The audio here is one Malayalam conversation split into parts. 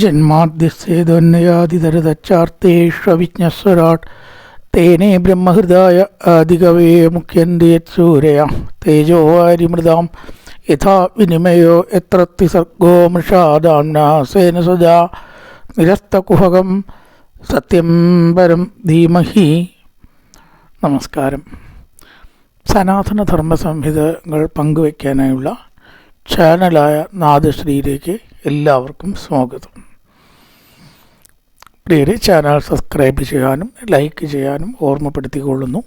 ജന്മാദ്യസ്യേതന്യാദിതരതച്ചാർത്തേഷ്വവിജ്ഞസ്വരാട് തേനേ ബ്രഹ്മഹൃദായ ആദികവേ മുഖ്യന്തി യത്സൂരയ തേജോ വാരിമൃതാം യഥാ വിനിമയോ യത്രത്തി സർഗോ മൃഷാദാംനാസേന സദാ നിരസ്തകുഹകം സത്യം പരം ധീമഹി. നമസ്കാരം. സനാതനധർമ്മ സംഹിതകൾ പങ്കുവയ്ക്കാനായുള്ള ചാനലായ നാദശ്രീയിലേക്ക് എല്ലാവർക്കും സ്വാഗതം. പ്രിയരെ, ചാനൽ സബ്സ്ക്രൈബ് ചെയ്യാനും ലൈക്ക് ചെയ്യാനും ഓർമ്മപ്പെടുത്തിക്കൊള്ളുന്നു.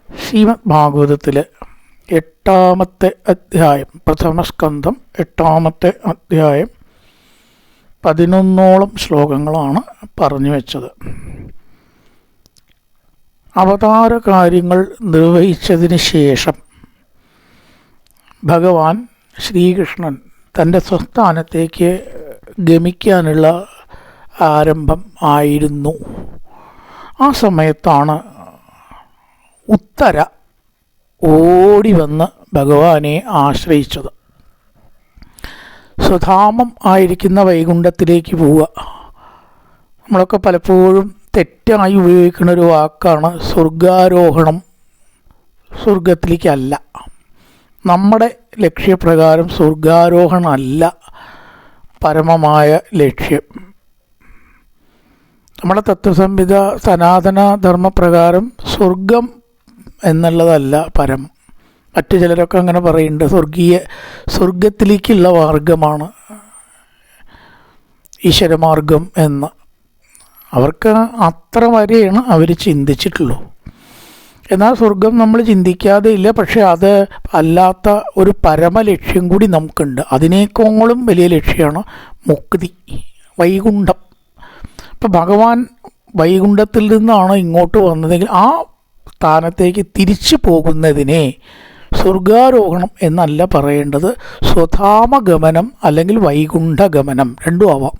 ശ്രീമദ് ഭാഗവതത്തിലെ 8-ാമത്തെ അധ്യായം, പ്രഥമസ്കന്ധം 8-ാമത്തെ അധ്യായം 11ഓളം ശ്ലോകങ്ങളാണ് പറഞ്ഞു വെച്ചത്. അവതാര കാര്യങ്ങൾ നിർവഹിച്ചതിന് ശേഷം ഭഗവാൻ ശ്രീകൃഷ്ണൻ തൻ്റെ സ്വസ്ഥാനത്തേക്ക് ഗമിക്കാനുള്ള ആരംഭം ആയിരുന്നു. ആ സമയത്താണ് ഉത്തര ഓടി വന്ന് ഭഗവാനെ ആശ്രയിച്ചത്. സ്വധാമം ആയിരിക്കുന്ന വൈകുണ്ഠത്തിലേക്ക് പോവുക. നമ്മളൊക്കെ പലപ്പോഴും തെറ്റായി ഉപയോഗിക്കുന്ന ഒരു വാക്കാണ് സ്വർഗാരോഹണം. സ്വർഗത്തിലേക്കല്ല. നമ്മുടെ ലക്ഷ്യപ്രകാരം സ്വർഗാരോഹണമല്ല പരമമായ ലക്ഷ്യം. നമ്മുടെ തത്വസംഹിത സനാതന ധർമ്മപ്രകാരം സ്വർഗം എന്നുള്ളതല്ല പരമം. മറ്റു ചിലരൊക്കെ അങ്ങനെ പറയുന്നുണ്ട്. സ്വർഗത്തിലേക്കുള്ള മാർഗമാണ് ഈശ്വരമാർഗം എന്ന്. അവർക്ക് അത്ര വരെയാണ് അവർ ചിന്തിച്ചിട്ടുള്ളൂ. എന്നാൽ സ്വർഗം നമ്മൾ ചിന്തിക്കാതെ ഇല്ല. പക്ഷെ അത് അല്ലാത്ത ഒരു പരമലക്ഷ്യം കൂടി നമുക്കുണ്ട്. അതിനേക്കാളും വലിയ ലക്ഷ്യമാണ് മുക്തി, വൈകുണ്ഠം. ഇപ്പം ഭഗവാൻ വൈകുണ്ഠത്തിൽ നിന്നാണ് ഇങ്ങോട്ട് വന്നതെങ്കിൽ ആ സ്ഥാനത്തേക്ക് തിരിച്ചു പോകുന്നതിനെ സ്വർഗാരോഹണം എന്നല്ല പറയേണ്ടത്, സ്വധാമഗമനം അല്ലെങ്കിൽ വൈകുണ്ഠഗമനം, രണ്ടും ആവാം.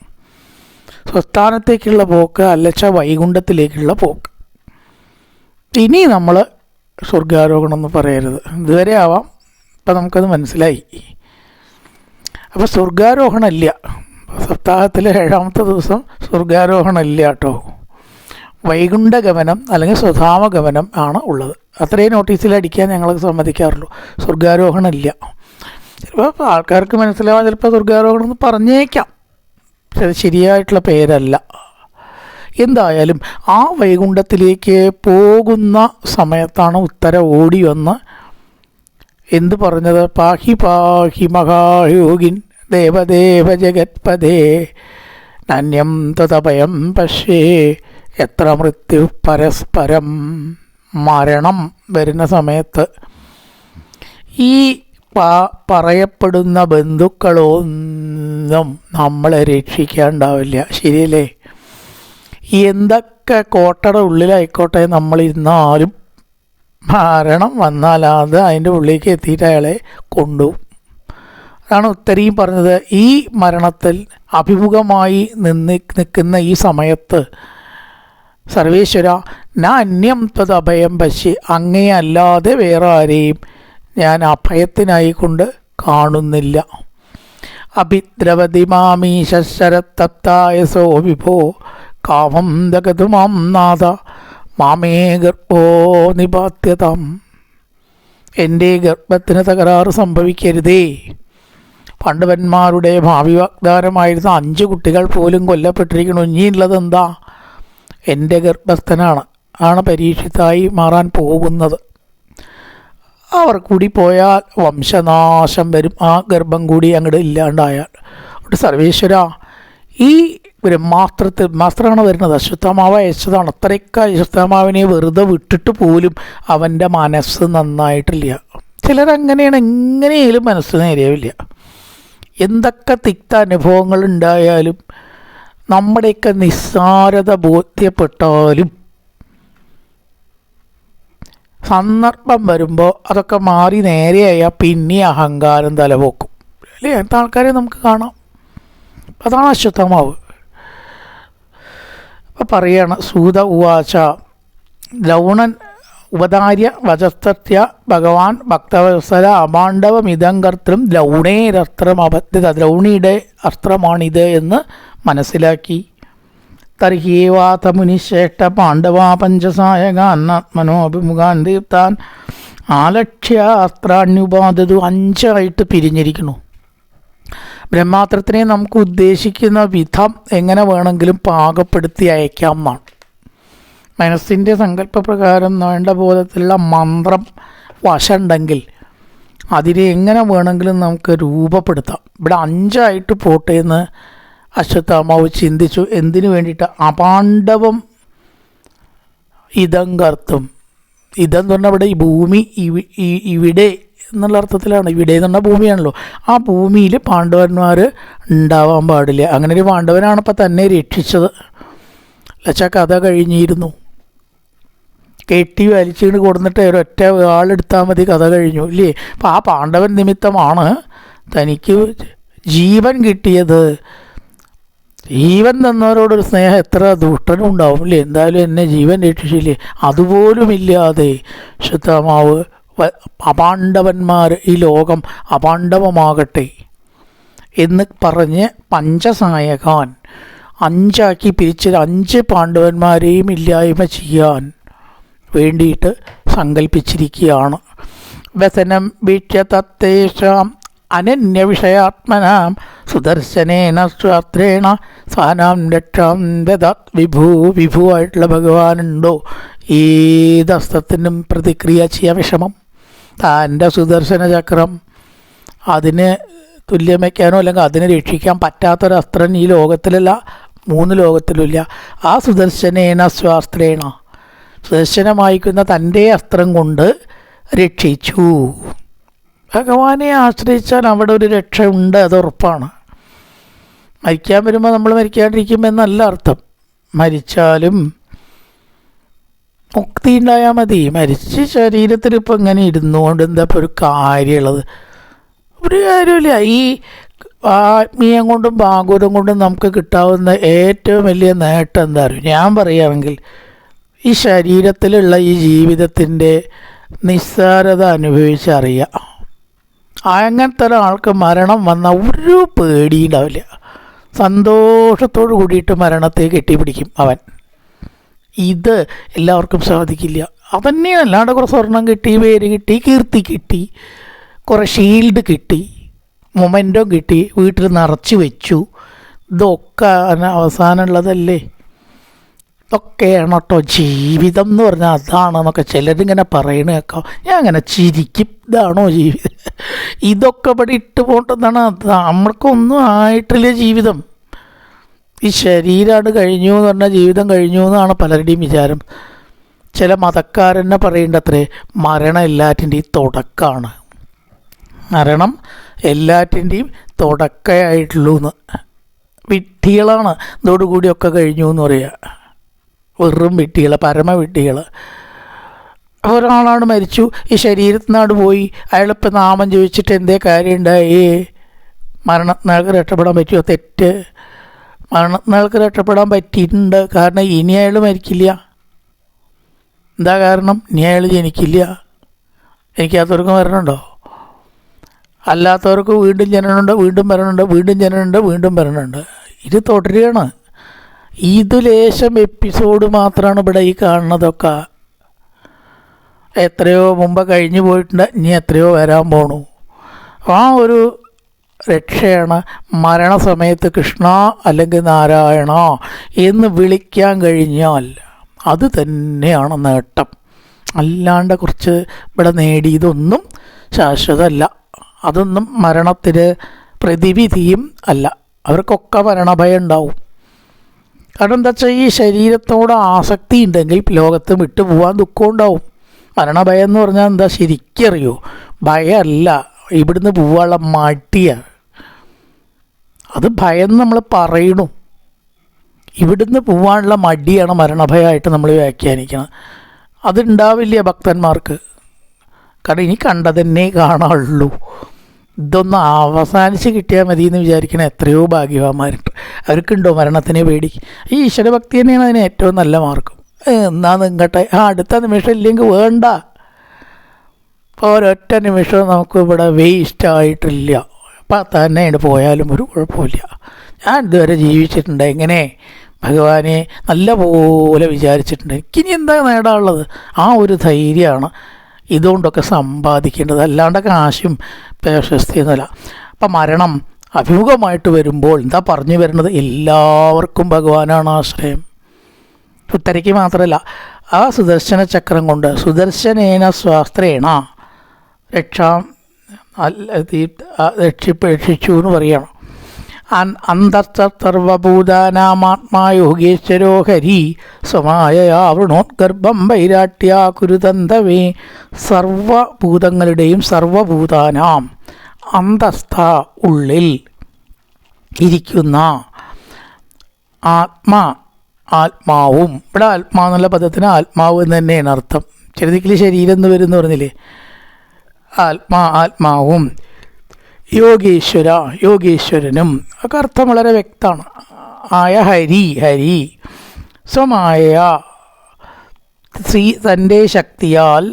സ്വസ്ഥാനത്തേക്കുള്ള പോക്ക് അല്ലച്ച വൈകുണ്ഠത്തിലേക്കുള്ള പോക്ക്. ഇനി നമ്മൾ സ്വർഗാരോഹണം എന്ന് പറയരുത്. ഇതുവരെ ആവാം. ഇപ്പം നമുക്കത് മനസ്സിലായി. അപ്പോൾ സ്വർഗാരോഹണം ഇല്ല. സപ്താഹത്തിലെ 7-ാമത്തെ ദിവസം സ്വർഗാരോഹണം ഇല്ല കേട്ടോ. വൈകുണ്ഠഗമനം അല്ലെങ്കിൽ സ്വധാമഗമനം ആണ് ഉള്ളത്. അത്രയും നോട്ടീസിൽ അടിക്കാൻ ഞങ്ങൾ സമ്മതിക്കാറുള്ളൂ. സ്വർഗാരോഹണം ഇല്ല. ചിലപ്പോൾ ആൾക്കാർക്ക് മനസ്സിലാവാൻ ചിലപ്പോൾ സ്വർഗാരോഹണം എന്ന് പറഞ്ഞേക്കാം. പക്ഷെ അത് ശരിയായിട്ടുള്ള പേരല്ല. എന്തായാലും ആ വൈകുണ്ഠത്തിലേക്ക് പോകുന്ന സമയത്താണ് ഉത്തര ഓടി വന്ന് എന്ത് പറഞ്ഞത്? പാഹി പാഹി മഹായോഗിൻ ദേവദേവ ജഗത്പദേ നന്യം തതഭയം പശ്യേ എത്ര മൃത്യു പരസ്പരം. മരണം വരുന്ന സമയത്ത് ഈ പറയപ്പെടുന്ന ബന്ധുക്കളൊന്നും നമ്മളെ രക്ഷിക്കാനുണ്ടാവില്ല. ശരിയല്ലേ? എന്തൊക്കെ കോട്ടയുടെ ഉള്ളിലായിക്കോട്ടെ നമ്മളിരുന്നാലും മരണം വന്നാൽ അത് അതിൻ്റെ ഉള്ളിലേക്ക് എത്തിയിട്ട് അയാളെ കൊണ്ടുപോകും. അതാണ് ഉത്തരയും പറഞ്ഞത്. ഈ മരണത്തിൽ അഭിമുഖമായി നിൽക്കുന്ന ഈ സമയത്ത് സർവേശ്വര ഞാൻ അന്യം തത് അഭയം പശ്യ, അങ്ങയല്ലാതെ വേറെ ആരെയും ഞാൻ അഭയത്തിനായിക്കൊണ്ട് കാണുന്നില്ല. അഭിദ്രവതി മാമീശരത്തപ്തായസോ വിഭോ കാമം ദഗതുമാം നാഥ മാമേ ഗർഭോ നിപാത്യതാം. എൻ്റെ ഗർഭത്തിന് തകരാറ് സംഭവിക്കരുതേ. പണ്ഡവന്മാരുടെ ഭാവി വാഗ്ദാനമായിരുന്ന 5 കുട്ടികൾ പോലും കൊല്ലപ്പെട്ടിരിക്കുന്നു. ഇനിയുള്ളത് എന്താ? എൻ്റെ ഗർഭസ്ഥനാണ് പരീക്ഷിതായി മാറാൻ പോകുന്നത്. അവർ കൂടി പോയാൽ വംശനാശം വരും. ആ ഗർഭം കൂടി അങ്ങോട്ട് ഇല്ലാണ്ടായാൽ. അതുകൊണ്ട് സർവേശ്വര, ഈ ബ്രഹ്മാസ്ത്രമാണ് വരുന്നത്. അശ്വത്ഥമാവ് അയച്ചതാണ്. അത്രയ്ക്ക് അശ്വത്ഥമാവിനെ വെറുതെ വിട്ടിട്ട് പോലും അവൻ്റെ മനസ്സ് നന്നായിട്ടില്ല. ചിലരങ്ങനെയാണ്. എങ്ങനെയാലും മനസ്സ് നേരെയാവില്ല. എന്തൊക്കെ തിക്ത അനുഭവങ്ങൾ ഉണ്ടായാലും നമ്മുടെയൊക്കെ നിസ്സാരത ബോധ്യപ്പെട്ടാലും സന്ദർഭം വരുമ്പോൾ അതൊക്കെ മാറി നേരെയായാൽ പിന്നെ അഹങ്കാരം തലപോക്കും. അല്ലേ? അങ്ങനത്തെ ആൾക്കാരെ നമുക്ക് കാണാം. അതാണ് അശ്വത്ഥമാവ്. അപ്പം പറയാണ്, സൂത ഉവാച, ലൗണൻ ഉപധാര്യ വചസ്തത്യ ഭഗവാൻ ഭക്തവത്സല അപാണ്ഡവമിതം കർത്തൃം ദ്രൗണേരസ്ത്രം അബദ്ധ്യത, ദ്രൗണിയുടെ അസ്ത്രമാണിത് എന്ന് മനസ്സിലാക്കി. തർഹ്യേവാത മുനിശ്രേഷ്ഠ പാണ്ഡവാ പഞ്ചസായകാന്നാത്മനോ അഭിമുഖാൻ തീർത്താൻ ആലക്ഷ്യ അസ്ത്രാണ്യുപാദതു. 5 പിരിഞ്ഞിരിക്കുന്നു. ബ്രഹ്മാസ്ത്രത്തിനെ നമുക്ക് ഉദ്ദേശിക്കുന്ന വിധം എങ്ങനെ വേണമെങ്കിലും പാകപ്പെടുത്തി അയക്കാം എന്നാണ്. മനസ്സിൻ്റെ സങ്കല്പപ്രകാരം വേണ്ട ബോധത്തിലുള്ള മന്ത്രം വശമുണ്ടെങ്കിൽ അതിനെ എങ്ങനെ വേണമെങ്കിലും നമുക്ക് രൂപപ്പെടുത്താം. ഇവിടെ 5 പോട്ടെ എന്ന് അശ്വത്ഥാമാവ് ചിന്തിച്ചു. എന്തിനു വേണ്ടിയിട്ട്? അപാണ്ഡവം ഇതം കർത്തും. ഇതെന്ന് പറഞ്ഞാൽ ഇവിടെ ഈ ഭൂമി ഇവിടെ എന്നുള്ള അർത്ഥത്തിലാണ്. ഇവിടെ എന്ന് പറഞ്ഞാൽ ഭൂമിയാണല്ലോ. ആ ഭൂമിയിൽ പാണ്ഡവന്മാർ ഉണ്ടാവാൻ പാടില്ല. അങ്ങനെ ഒരു പാണ്ഡവനാണ് ഇപ്പം തന്നെ രക്ഷിച്ചത്. എന്നുവെച്ചാൽ കഥ കഴിഞ്ഞിരുന്നു. കെട്ടി വലിച്ചിട്ട് കൊടുത്തിട്ട് ഒരൊറ്റ ആളെടുത്താൽ മതി, കഥ കഴിഞ്ഞു ഇല്ലേ. അപ്പം ആ പാണ്ഡവൻ നിമിത്തമാണ് തനിക്ക് ജീവൻ കിട്ടിയത്. ജീവൻ തന്നവരോടൊരു സ്നേഹം എത്ര ദുഷ്ടനും ഉണ്ടാവും ഇല്ലേ. എന്തായാലും എന്നെ ജീവൻ രക്ഷിച്ചില്ലേ. അതുപോലുമില്ലാതെ അശ്വത്ഥാമാവ് അപാണ്ഡവന്മാർ, ഈ ലോകം അപാണ്ഡവമാകട്ടെ എന്ന് പറഞ്ഞ് പഞ്ചസായകാൻ 5 പിരിച്ച് 5 പാണ്ഡവന്മാരെയും ഇല്ലായ്മ ചെയ്യാൻ വേണ്ടിയിട്ട് സങ്കല്പിച്ചിരിക്കുകയാണ്. വ്യസനം വീക്ഷ്യ തത്തേഷാം അനന്യവിഷയാത്മനാം സുദർശനേന സ്വാത്രേണ സാനാം രക്ഷാം ദദാത് വിഭു. വിഭുവായിട്ടുള്ള ഭഗവാനുണ്ടോ ഏതസ്ത്രത്തിനും പ്രതിക്രിയ ചെയ്യാൻ വിഷമം? തൻ്റെ സുദർശന ചക്രം അതിന് തുല്യം വയ്ക്കാനോ അല്ലെങ്കിൽ അതിനെ രക്ഷിക്കാൻ പറ്റാത്തൊരസ്ത്രം ഈ ലോകത്തിലല്ല, 3 ലോകത്തിലുമില്ല. ആ സുദർശനേന സ്വാസ്ത്രേണ, സുദർശനമായിക്കുന്ന തൻ്റെ അസ്ത്രം കൊണ്ട് രക്ഷിച്ചു. ഭഗവാനെ ആശ്രയിച്ചാൽ അവിടെ ഒരു രക്ഷ ഉണ്ട്, അത് ഉറപ്പാണ്. മരിക്കാൻ വരുമ്പോൾ നമ്മൾ മരിക്കാണ്ടിരിക്കുമെന്നല്ല അർത്ഥം. മരിച്ചാലും മുക്തി ഉണ്ടായാൽ മതി. മരിച്ച് ശരീരത്തിൽ ഇപ്പം ഇങ്ങനെ ഇരുന്നുകൊണ്ട് എന്താ ഇപ്പോൾ ഒരു കാര്യമുള്ളത്? ഒരു കാര്യമില്ല. ഈ ആത്മീയം കൊണ്ടും ഭാഗവതം കൊണ്ടും നമുക്ക് കിട്ടാവുന്ന ഏറ്റവും വലിയ നേട്ടം എന്താ അറിയും? ഞാൻ പറയുകയാണെങ്കിൽ ഈ ശരീരത്തിലുള്ള ഈ ജീവിതത്തിൻ്റെ നിസ്സാരത അനുഭവിച്ചറിയാം. അങ്ങനത്തെ ഒരാൾക്ക് മരണം വന്ന ഒരു പേടിയുണ്ടാവില്ല. സന്തോഷത്തോടു കൂടിയിട്ട് മരണത്തെ കെട്ടിപ്പിടിക്കും അവൻ. ഇത് എല്ലാവർക്കും സാധിക്കില്ല. അതന്നെയാണ്. അല്ലാണ്ട് കുറേ സ്വർണം കിട്ടി, പേര് കിട്ടി, കീർത്തി കിട്ടി, കുറേ ഷീൽഡ് കിട്ടി, മൊമെൻറ്റോ കിട്ടി, വീട്ടിൽ നിറച്ച് വെച്ചു, ഇതൊക്കെ അവസാനമുള്ളതല്ലേ. ഇതൊക്കെയാണ് കേട്ടോ ജീവിതം എന്ന് പറഞ്ഞാൽ. അതാണെന്നൊക്കെ ചിലരിങ്ങനെ പറയണ കേൾക്കാം. ഞാൻ അങ്ങനെ ചിരിക്കും. ഇതാണോ ജീവിതം? ഇതൊക്കെ ഇവിടെ ഇട്ട് പോകേണ്ടതാണ്. നമ്മൾക്കൊന്നും ആയിട്ടില്ല ജീവിതം. ഈ ശരീരമാണ് കഴിഞ്ഞു എന്ന് പറഞ്ഞാൽ ജീവിതം കഴിഞ്ഞു എന്നാണ് പലരുടെയും വിചാരം. ചില മതക്കാരെന്നെ പറയേണ്ടത്രേ മരണം എല്ലാറ്റിൻ്റെയും തുടക്കമാണ്. മരണം എല്ലാറ്റിൻ്റെയും തുടക്കമായിട്ടുള്ളൂ എന്ന്. വിഡ്ഢികളാണ് ഇതോടുകൂടിയൊക്കെ കഴിഞ്ഞു എന്ന് പറയുക. വെറും വിഡ്ഢികൾ, പരമവിഡ്ഢികൾ. ഒരാളാണ് മരിച്ചു, ഈ ശരീരത്തിനാട് പോയി, അയാളിപ്പോൾ നാമം ചോദിച്ചിട്ട് എന്തേ കാര്യം ഉണ്ടായി? മരണത്തിനാൾക്ക് രക്ഷപ്പെടാൻ പറ്റുമോ? തെറ്റ്. മരണത്തിനാൾക്ക് രക്ഷപ്പെടാൻ പറ്റിയിട്ടുണ്ട്. കാരണം ഇനി അയാൾ മരിക്കില്ല. എന്താ കാരണം? ഇനി അയാൾ ജനിക്കില്ല. എനിക്കകത്തവർക്ക് മരണമുണ്ടോ? അല്ലാത്തവർക്ക് വീണ്ടും ജനനമുണ്ട്, വീണ്ടും മരണമുണ്ട്, വീണ്ടും ജനനമുണ്ട്, വീണ്ടും മരണമുണ്ട്. ഇത് തുടരുകയാണ്. ഇത് ലേശം എപ്പിസോഡ് മാത്രമാണ് ഇവിടെ ഈ കാണുന്നതൊക്കെ. എത്രയോ മുമ്പ് കഴിഞ്ഞു പോയിട്ടുണ്ട്, ഇനി എത്രയോ വരാൻ പോണു. ആ ഒരു രക്ഷയാണ് മരണസമയത്ത് കൃഷ്ണ അല്ലെങ്കിൽ നാരായണ എന്ന് വിളിക്കാൻ കഴിഞ്ഞാൽ അത് തന്നെയാണ് നേട്ടം. അല്ലാണ്ട് കുറച്ച് ഇവിടെ നേടിയതൊന്നും ശാശ്വതമല്ല. അതൊന്നും മരണത്തിന് പ്രതിവിധിയും അല്ല. അവർക്കൊക്കെ മരണഭയം ഉണ്ടാവും. കാരണം എന്താ വെച്ചാൽ ഈ ശരീരത്തോട് ആസക്തി ഉണ്ടെങ്കിൽ ലോകത്ത് വിട്ടു പോകാൻ ദുഃഖം ഉണ്ടാവും. മരണഭയം എന്ന് പറഞ്ഞാൽ എന്താ ശരിക്കറിയോ? ഭയമല്ല, ഇവിടുന്ന് പോവാനുള്ള മടിയാണ്. അത് ഭയം നമ്മൾ പറയണു. ഇവിടുന്ന് പോവാനുള്ള മടിയാണ് മരണഭയമായിട്ട് നമ്മൾ വ്യാഖ്യാനിക്കണം. അതുണ്ടാവില്ല ഭക്തന്മാർക്ക്. കാരണം ഇനി കണ്ടതന്നെ കാണാനുള്ളൂ. ഇതൊന്ന് അവസാനിച്ച് കിട്ടിയാൽ മതി എന്ന് വിചാരിക്കണ എത്രയോ ഭാഗ്യവാന്മാരുണ്ട്. അവർക്കുണ്ടോ മരണത്തിനെ പേടി? ഈ ഈശ്വരഭക്തി തന്നെയാണ് അതിന് ഏറ്റവും നല്ല മാർഗം. എന്നാ നിങ്ങട്ടെ, അടുത്ത നിമിഷം ഇല്ലെങ്കിൽ വേണ്ട. ഇപ്പോൾ ഒരൊറ്റ നിമിഷം നമുക്ക് ഇവിടെ വേസ്റ്റ് ആയിട്ടില്ല. അപ്പം തന്നെ പോയാലും ഒരു കുഴപ്പമില്ല. ഞാൻ ഇതുവരെ ജീവിച്ചിട്ടുണ്ട് എങ്ങനെ ഭഗവാനെ നല്ല പോലെ വിചാരിച്ചിട്ടുണ്ട്. എനിക്കിനി എന്താ നേടാനുള്ളത്? ആ ഒരു ധൈര്യമാണ് ഇതുകൊണ്ടൊക്കെ സമ്പാദിക്കേണ്ടത്, അല്ലാണ്ട് കാശും പ്രശസ്തിയൊന്നുമല്ല. അപ്പം മരണം അഭിമുഖമായിട്ട് വരുമ്പോൾ എന്താ പറഞ്ഞു വരുന്നത്? എല്ലാവർക്കും ഭഗവാനാണ് ആശ്രയം. ഉത്തരയ്ക്ക് മാത്രമല്ല, ആ സുദർശന ചക്രം കൊണ്ട് സുദർശനേന സ്വാസ്ത്രേണ രക്ഷിച്ചു എന്ന് പറയണം. അന്തർസർവഭൂതാനാമാത്മാ യോഗേശ്വരോ ഹരി സ്വമായയാ വൃണോദ്ഗർഭം വൈരാട്യാ കുരുതന്തവേ. സർവഭൂതങ്ങളുടെയും സർവഭൂതാനാം അന്തസ്ഥ ഉള്ളിൽ ഇരിക്കുന്ന ആത്മാവും, ഇവിടെ ആത്മാ എന്നുള്ള പദത്തിന് ആത്മാവ് എന്ന് തന്നെയാണ് അർത്ഥം. ചെറുതിക്കിൽ ശരീരം എന്ന് വരുമെന്ന് പറഞ്ഞില്ലേ? ആത്മാവും യോഗീശ്വരനും ഒക്കെ അർത്ഥം വളരെ വ്യക്തമാണ്. ആയ ഹരി സ്വമായ തൻ്റെ ശക്തിയാൽ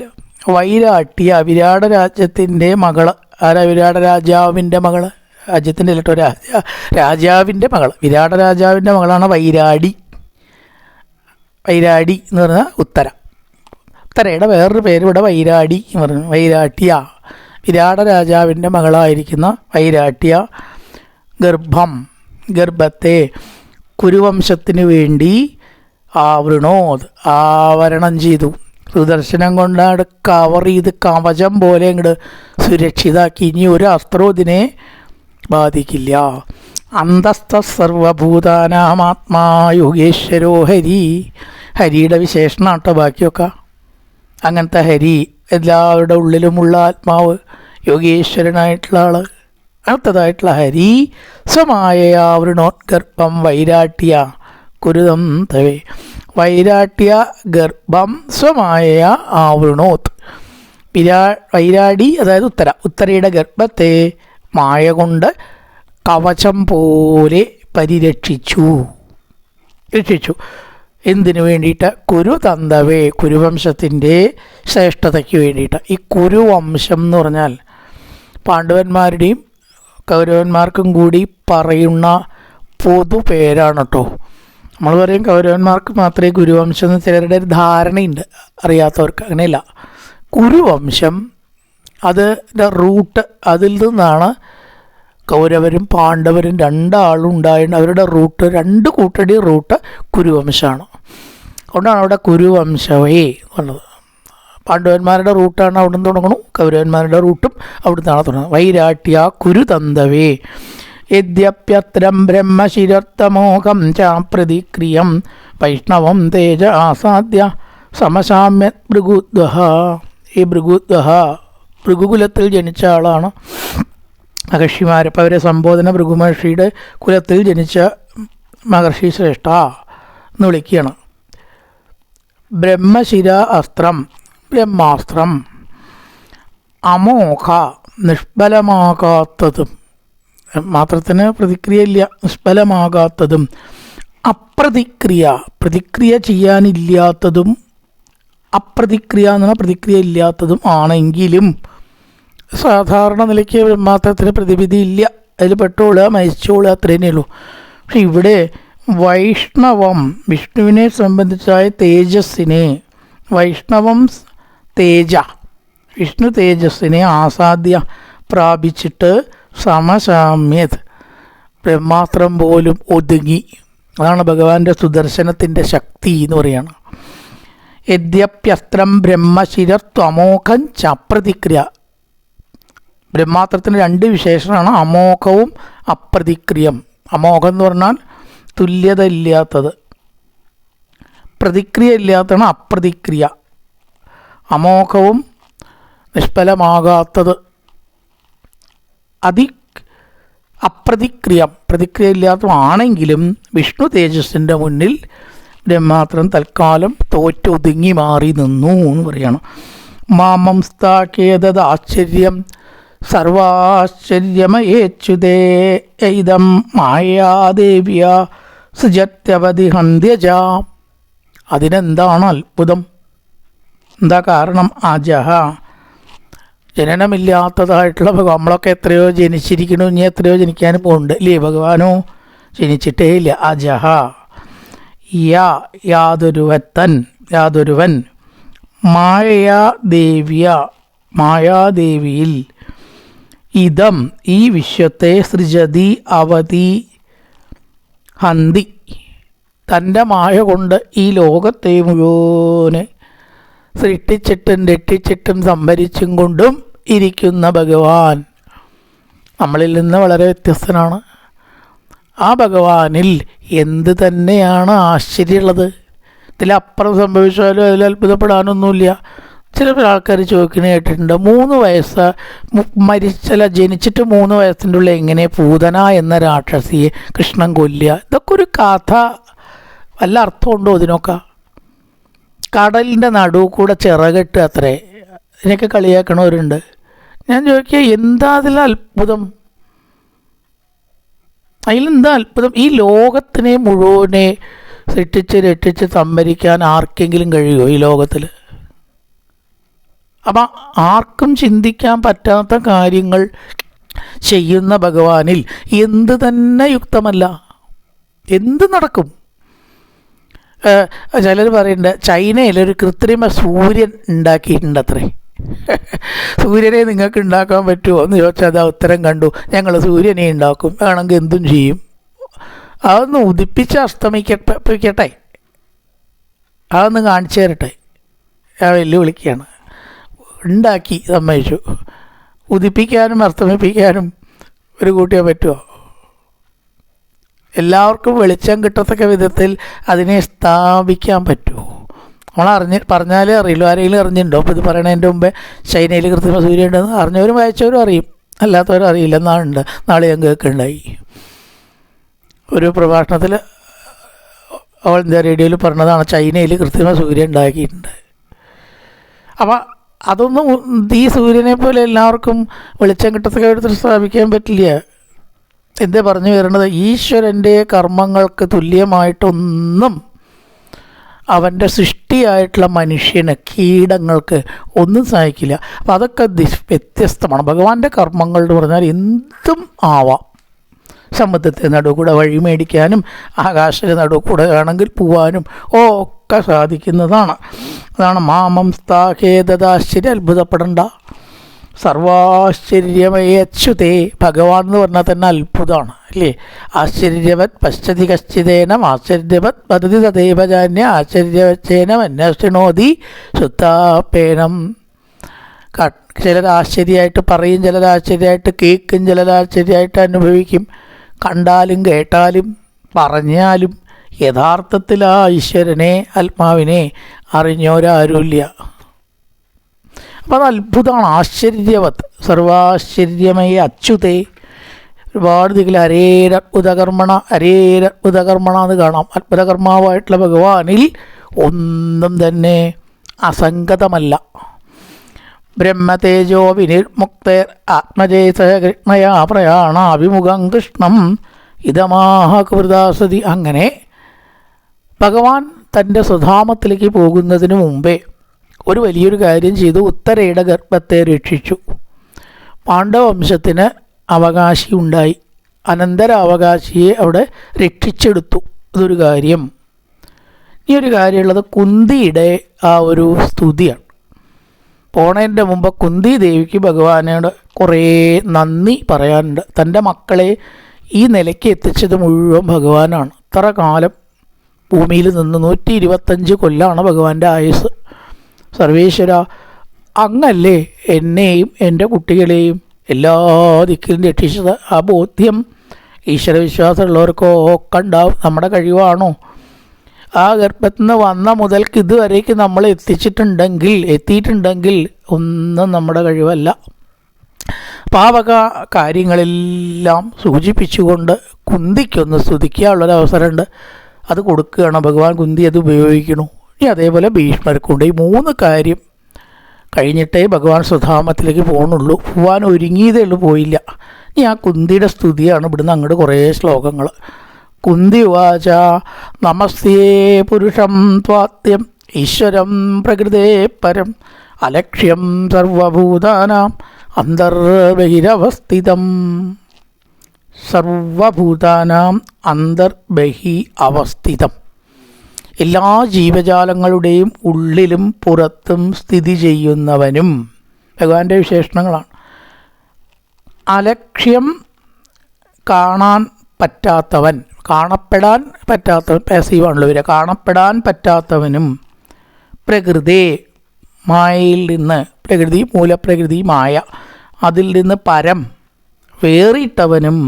വൈരാട്യ വിരാട രാജ്യത്തിൻ്റെ മകള്. ആരാ വിരാട രാജാവിൻ്റെ മകള്? രാജ്യത്തിൻ്റെ അല്ലട്ടോ, രാജാവിൻ്റെ മകൾ. വിരാട രാജാവിൻ്റെ മകളാണ് വൈരാടി എന്ന് പറഞ്ഞാൽ ഉത്തരയുടെ വേറൊരു പേര് ഇവിടെ വൈരാടി എന്ന് പറഞ്ഞു. വൈരാട്യ, വിരാട രാജാവിൻ്റെ മകളായിരിക്കുന്ന വൈരാട്യ ഗർഭത്തെ കുരുവംശത്തിന് വേണ്ടി ആവരണം ചെയ്തു. സുദർശനം കൊണ്ടാണ് കവർ ചെയ്ത് കവചം പോലെ ഇങ്ങോട്ട് സുരക്ഷിതാക്കി. ഇനി ഒരു അസ്ത്രവും ഇതിനെ ബാധിക്കില്ല. അന്തസ്ഥ സർവഭൂതാനാമാത്മാ യോഗേശ്വരോ ഹരിയുടെ വിശേഷണാട്ടോ ബാക്കിയൊക്കെ. അങ്ങനത്തെ ഹരി, എല്ലാവരുടെ ഉള്ളിലുമുള്ള ആത്മാവ്, യോഗീശ്വരനായിട്ടുള്ള ആള്. അടുത്തതായിട്ടുള്ള ഹരി സ്വമായയാ വൃണോദ്ഗർഭം വൈരാട്യ കുരുതം തവേ. വൈരാട്യ ഗർഭം സ്വമായ ആവൃണോത്. വൈരാടി അതായത് ഉത്തരയുടെ ഗർഭത്തെ മായ കൊണ്ട് കവചം പോലെ രക്ഷിച്ചു. എന്തിനു വേണ്ടിയിട്ട്? കുരുതന്തവേ, കുരുവംശത്തിൻ്റെ ശ്രേഷ്ഠതയ്ക്ക് വേണ്ടിയിട്ട്. ഈ കുരുവംശം എന്ന് പറഞ്ഞാൽ പാണ്ഡവന്മാരുടെയും കൗരവന്മാർക്കും കൂടി പറയുന്ന പൊതു പേരാണ് കേട്ടോ. നമ്മൾ പറയും കൗരവന്മാർക്ക് മാത്രമേ കുരുവംശം എന്ന് ചിലരുടെ ഒരു ധാരണയുണ്ട്, അറിയാത്തവർക്ക്. അങ്ങനെയല്ല. കുരുവംശം അതിൻ്റെ റൂട്ട്, അതിൽ നിന്നാണ് കൗരവരും പാണ്ഡവരും രണ്ടാളും ഉണ്ടായിട്ട് അവരുടെ റൂട്ട്, രണ്ട് കൂട്ടടി റൂട്ട് കുരുവംശമാണ്. അതുകൊണ്ടാണ് അവിടെ കുരുവംശവേ എന്നുള്ളത്. പാണ്ഡവന്മാരുടെ റൂട്ടാണ് അവിടെ നിന്ന് തുടങ്ങണം, കൗരവന്മാരുടെ റൂട്ടും അവിടെ നിന്നാണ് തുടങ്ങുന്നത്. വൈരാട്യ കുരുതന്തവേ യദ്യപ്യത്രം ബ്രഹ്മശിരത്തമോഹം ചാപ്രതിക്രിയം വൈഷ്ണവം തേജ ആസാദ്യ സമസാമ്യ ഭൃഗുദ്വഹ. ഈ ഭൃഗുകുലത്തിൽ ജനിച്ച ആളാണ് മഹർഷിമാർ. അപ്പോൾ അവരെ സംബോധന ഭൃഗുമഹർഷിയുടെ കുലത്തിൽ ജനിച്ച മഹർഷി ശ്രേഷ്ഠ എന്ന് വിളിക്കുകയാണ്. ബ്രഹ്മശിര അസ്ത്രം, ബ്രഹ്മാസ്ത്രം അമോഘ, നിഷ്ഫലമാകാത്തതും, മാത്രത്തിന് പ്രതിക്രിയയില്ല, നിഷ്ഫലമാകാത്തതും, പ്രതിക്രിയ ചെയ്യാനില്ലാത്തതും, അപ്രതിക്രിയ എന്ന് പറഞ്ഞാൽ പ്രതിക്രിയ ഇല്ലാത്തതും ആണെങ്കിലും സാധാരണ നിലയ്ക്ക് ബ്രഹ്മാസ്ത്രത്തിന് പ്രതിവിധി ഇല്ല. അതിൽ പെട്ടോളുക മരിച്ചോളുക അത്രേനേ ഉള്ളൂ. പക്ഷെ ഇവിടെ വൈഷ്ണവം, വിഷ്ണുവിനെ സംബന്ധിച്ചായ തേജസ്സിനെ, വൈഷ്ണവം വിഷ്ണു തേജസ്സിനെ ആസാദ്യ പ്രാപിച്ചിട്ട് സമസാമ്യത്, ബ്രഹ്മാസ്ത്രം പോലും ഒതുങ്ങി. അതാണ് ഭഗവാന്റെ സുദർശനത്തിൻ്റെ ശക്തി എന്ന് പറയുകയാണ്. യദ്യപ്യസ്ത്രം ബ്രഹ്മശിരത്വമോഘം ചപ്രതിക്രിയ. ബ്രഹ്മാസ്ത്രത്തിന് രണ്ട് വിശേഷണമാണ്, അമോഘവും അപ്രതിക്രിയം. അമോഘം എന്ന് പറഞ്ഞാൽ തുല്യത ഇല്ലാത്തത്, പ്രതിക്രിയ ഇല്ലാത്തതാണ് അപ്രതിക്രിയ. അമോഘവും നിഷ്ഫലമാകാത്തത്, അപ്രതിക്രിയം പ്രതിക്രിയ ഇല്ലാത്തതാണെങ്കിലും വിഷ്ണു തേജസ്സിൻ്റെ മുന്നിൽ ബ്രഹ്മാസ്ത്രം തൽക്കാലം തോറ്റൊതുങ്ങി മാറി നിന്നു എന്ന് പറയണം. മാമം സ്ഥാക്കേതത് ആശ്ചര്യം സർവാശ്ചര്യമയേച്യുതേ ഇതം മായാദേവ്യ സുജത്യവധി ഹന്ത്യജ. അതിനെന്താണ് അത്ഭുതം? എന്താ കാരണം? അജഹ, ജനനമില്ലാത്തതായിട്ടുള്ള ഭഗവാൻ. നമ്മളൊക്കെ എത്രയോ ജനിച്ചിരിക്കണു, ഇനി എത്രയോ ജനിക്കാനും പോകുന്നുണ്ട് ഇല്ലേ? ഭഗവാനോ ജനിച്ചിട്ടേ ഇല്ല. അജഹ, യാതൊരുവൻ മായാദേവിയിൽ ഇതം ഈ വിശ്വത്തെ സൃജതി അവതി ഹന്തി, തൻ്റെ മായ കൊണ്ട് ഈ ലോകത്തെ മുഴുവനെ സൃഷ്ടിച്ചിട്ടും രക്ഷിച്ചിട്ടും സംഭരിച്ചും കൊണ്ടും ഇരിക്കുന്ന ഭഗവാൻ നമ്മളിൽ നിന്ന് വളരെ വ്യത്യസ്തനാണ്. ആ ഭഗവാനിൽ എന്ത് തന്നെയാണ് ആശ്ചര്യമുള്ളത്? ഇതിലപ്പുറം സംഭവിച്ചാലും അതിൽ അത്ഭുതപ്പെടാനൊന്നുമില്ല. ചില ആൾക്കാർ ചോദിക്കുന്നത് കേട്ടിട്ടുണ്ട്, 3 വയസ്സ് ജനിച്ചിട്ട് 3 വയസ്സിൻ്റെ ഉള്ളിൽ എങ്ങനെ പൂതന എന്ന രാക്ഷസിയെ കൃഷ്ണൻ കൊല്ലുക? ഇതൊക്കെ ഒരു കഥ. വല്ല അർത്ഥമുണ്ടോ ഇതിനൊക്കെ? കടലിൻ്റെ നടുവ് കൂടെ ചിറകെട്ട് അത്രേ, ഇതിനൊക്കെ കളിയാക്കണവരുണ്ട്. ഞാൻ ചോദിക്കുക, എന്താ അതിൽ അത്ഭുതം? അതിലെന്താ അത്ഭുതം? ഈ ലോകത്തിനെ മുഴുവനെ സൃഷ്ടിച്ച് രക്ഷിച്ച് സംഭരിക്കാൻ ആർക്കെങ്കിലും കഴിയുമോ ഈ ലോകത്തിൽ? അപ്പം ആർക്കും ചിന്തിക്കാൻ പറ്റാത്ത കാര്യങ്ങൾ ചെയ്യുന്ന ഭഗവാനിൽ എന്ത് തന്നെ യുക്തമല്ല? എന്ത് നടക്കും? ചിലർ പറയുന്നുണ്ട്, ചൈനയിലൊരു കൃത്രിമ സൂര്യൻ ഉണ്ടാക്കിയിട്ടുണ്ട് അത്രേ. സൂര്യനെ നിങ്ങൾക്ക് ഉണ്ടാക്കാൻ പറ്റുമോ എന്ന് ചോദിച്ചാൽ അതാ ഉത്തരം കണ്ടു, ഞങ്ങൾ സൂര്യനെ ഉണ്ടാക്കും, വേണമെങ്കിൽ എന്തും ചെയ്യും. അതൊന്ന് ഉദിപ്പിച്ച് അസ്തമിക്കട്ടെ, അതൊന്ന് കാണിച്ചു തരട്ടെ. ആ വെല്ലുവിളിക്കുകയാണ്. ഉണ്ടാക്കി സമ്മതിച്ചു, ഉദിപ്പിക്കാനും അസ്തമിപ്പിക്കാനും ഒരു കൂട്ടിയാൽ പറ്റുമോ? എല്ലാവർക്കും വെളിച്ചം കിട്ടത്തക്ക വിധത്തിൽ അതിനെ സ്ഥാപിക്കാൻ പറ്റുമോ? നമ്മൾ പറഞ്ഞാലേ അറിയില്ല. ആരെങ്കിലും അറിഞ്ഞിട്ടുണ്ടോ? അപ്പോൾ ഇത് പറയണതിൻ്റെ മുമ്പേ ചൈനയിൽ കൃത്രിമ സൂര്യൻ ഉണ്ടെന്ന് അറിഞ്ഞവരും വായിച്ചവരും അറിയും, അല്ലാത്തവരും അറിയില്ല എന്നാണ് നാളെ ഞാൻ കേൾക്കുന്നുണ്ടായി. ഒരു പ്രഭാഷണത്തിൽ ഓൾ ഇന്ത്യ റേഡിയോയിൽ പറഞ്ഞതാണ്, ചൈനയിൽ കൃത്രിമ സൂര്യൻ ഉണ്ടാക്കിയിട്ടുണ്ട്. അപ്പം അതൊന്നും ഈ സൂര്യനെ പോലെ എല്ലാവർക്കും വെളിച്ചം കിട്ടത്തക്ക വിധത്തിൽ സ്ഥാപിക്കാൻ പറ്റില്ല. എന്താ പറഞ്ഞു വരുന്നത്? ഈശ്വരൻ്റെ കർമ്മങ്ങൾക്ക് തുല്യമായിട്ടൊന്നും അവൻ്റെ സൃഷ്ടിയായിട്ടുള്ള മനുഷ്യന്, കീടങ്ങൾക്ക് ഒന്നും സഹായിക്കില്ല. അപ്പം അതൊക്കെ വ്യത്യസ്തമാണ്. ഭഗവാന്റെ കർമ്മങ്ങൾ എന്ന് പറഞ്ഞാൽ എന്തും ആവാം. സമുദ്രത്തെ നടുവ് കൂടെ വഴി മേടിക്കാനും ആകാശത്തെ നടുവ് കൂടെ ആണെങ്കിൽ പോവാനും ഒക്കെ സാധിക്കുന്നതാണ്. അതാണ് മാമം സ്ഥാഹേദാശ്ചര്യം, അത്ഭുതപ്പെടേണ്ട. സർവാശ്ചര്യമയച്യുതേ, ഭഗവാൻ എന്ന് പറഞ്ഞാൽ തന്നെ അത്ഭുതമാണ് അല്ലേ? ആശ്ചര്യവത് പശ്ചതി കശ്ചിതേനം ആശ്ചര്യവത് പദ്ധതി തദൈവജാന്യ ആശ്ചര്യവച്ചേനം അന്വേഷണോതി ശുദ്ധാപേനം. ചിലർ ആശ്ചര്യമായിട്ട് പറയും, ചിലർ ആശ്ചര്യമായിട്ട് കേൾക്കും, ചിലർ ആശ്ചര്യമായിട്ട് അനുഭവിക്കും. കണ്ടാലും കേട്ടാലും പറഞ്ഞാലും യഥാർത്ഥത്തിൽ ആ ഈശ്വരനെ, ആത്മാവിനെ അറിഞ്ഞവരാരുമില്ല. അപ്പോൾ അത് അത്ഭുതമാണ്. ആശ്ചര്യവത് സർവാശ്ചര്യമയ അച്യുതേ. ഒരുപാട് ദിക്കിൽ അരേരത്ഭുതകർമ്മണ എന്ന് കാണാം. അത്ഭുതകർമാവായിട്ടുള്ള ഭഗവാനിൽ ഒന്നും തന്നെ അസംഗതമല്ല. ബ്രഹ്മതേജോ വിനിർമുക്തേർ ആത്മജേസകൃഷ്ണയാ പ്രയാണാഭിമുഖം കൃഷ്ണം ഇതമാഹൃതാസതി. അങ്ങനെ ഭഗവാൻ തൻ്റെ സ്വധാമത്തിലേക്ക് പോകുന്നതിന് മുമ്പേ ഒരു വലിയൊരു കാര്യം ചെയ്തു. ഉത്തരയുടെ ഗർഭത്തെ രക്ഷിച്ചു. പാണ്ഡവവംശത്തിന് അവകാശി ഉണ്ടായി. അനന്തരാവകാശിയെ അവിടെ രക്ഷിച്ചെടുത്തു. ഇതൊരു കാര്യം. ഈ ഒരു കാര്യമുള്ളത് കുന്തിയുടെ ആ ഒരു സ്തുതിയാണ്. പോണതിൻ്റെ മുമ്പ് കുന്തി ദേവിക്ക് ഭഗവാനോട് കുറേ നന്ദി പറയാനുണ്ട്. തൻ്റെ മക്കളെ ഈ നിലയ്ക്ക് എത്തിച്ചത് മുഴുവൻ ഭഗവാനാണ്. ഇത്ര കാലം ഭൂമിയിൽ നിന്ന് 125 കൊല്ലമാണ് ഭഗവാന്റെ ആയുസ്. സർവേശ്വര, അങ്ങല്ലേ എന്നെയും എൻ്റെ കുട്ടികളെയും എല്ലാ ദിക്കിലും രക്ഷിച്ചത്. ആ ബോധ്യം ഈശ്വരവിശ്വാസമുള്ളവർക്കൊക്കെ ഉണ്ടാവും. നമ്മുടെ കഴിവാണോ? ആ ഗർഭത്തിൽ നിന്ന് വന്ന മുതൽക്ക് ഇതുവരേക്ക് നമ്മൾ എത്തിയിട്ടുണ്ടെങ്കിൽ ഒന്നും നമ്മുടെ കഴിവല്ല. പാവക കാര്യങ്ങളെല്ലാം സൂചിപ്പിച്ചുകൊണ്ട് കുന്തിക്കൊന്ന് സ്തുതിക്കാനുള്ളൊരവസരമുണ്ട്. അത് കൊടുക്കുകയാണ് ഭഗവാൻ. കുന്തി അത് ഉപയോഗിക്കണു. ഇനി അതേപോലെ ഭീഷ്മർക്കുണ്ട്. ഈ 3 കാര്യം കഴിഞ്ഞിട്ടേ ഭഗവാൻ സ്വധാമത്തിലേക്ക് പോകുന്നുള്ളൂ. പോകാൻ ഒരുങ്ങിയതേ ഉള്ളൂ, പോയില്ല. ഇനി ആ കുന്തിയുടെ സ്തുതിയാണ്. ഇവിടുന്ന് അങ്ങോട്ട് കുറേ ശ്ലോകങ്ങൾ. കുന്തി ഉവാച നമസ്തേ പുരുഷം ത്വാദ്യം ഈശ്വരം പ്രകൃതേ പരം അലക്ഷ്യം സർവഭൂതാനാം അന്തർബഹിരവസ്ഥിതം. സർവഭൂതാനാം അന്തർബഹി അവസ്ഥിതം. എല്ലാ ജീവജാലങ്ങളുടെയും ഉള്ളിലും പുറത്തും സ്ഥിതി ചെയ്യുന്നവനും ഭഗവാന്റെ വിശേഷണങ്ങളാണ്. അലക്ഷ്യം കാണാൻ പറ്റാത്തവൻ, കാണപ്പെടാൻ പറ്റാത്തവൻ, പാസീവാണല്ലോ ഇവരെ, കാണപ്പെടാൻ പറ്റാത്തവനും പ്രകൃതി മായയിൽ നിന്ന്, പ്രകൃതി മൂലപ്രകൃതി മായ, അതിൽ നിന്ന് പരം വേറിട്ടവനും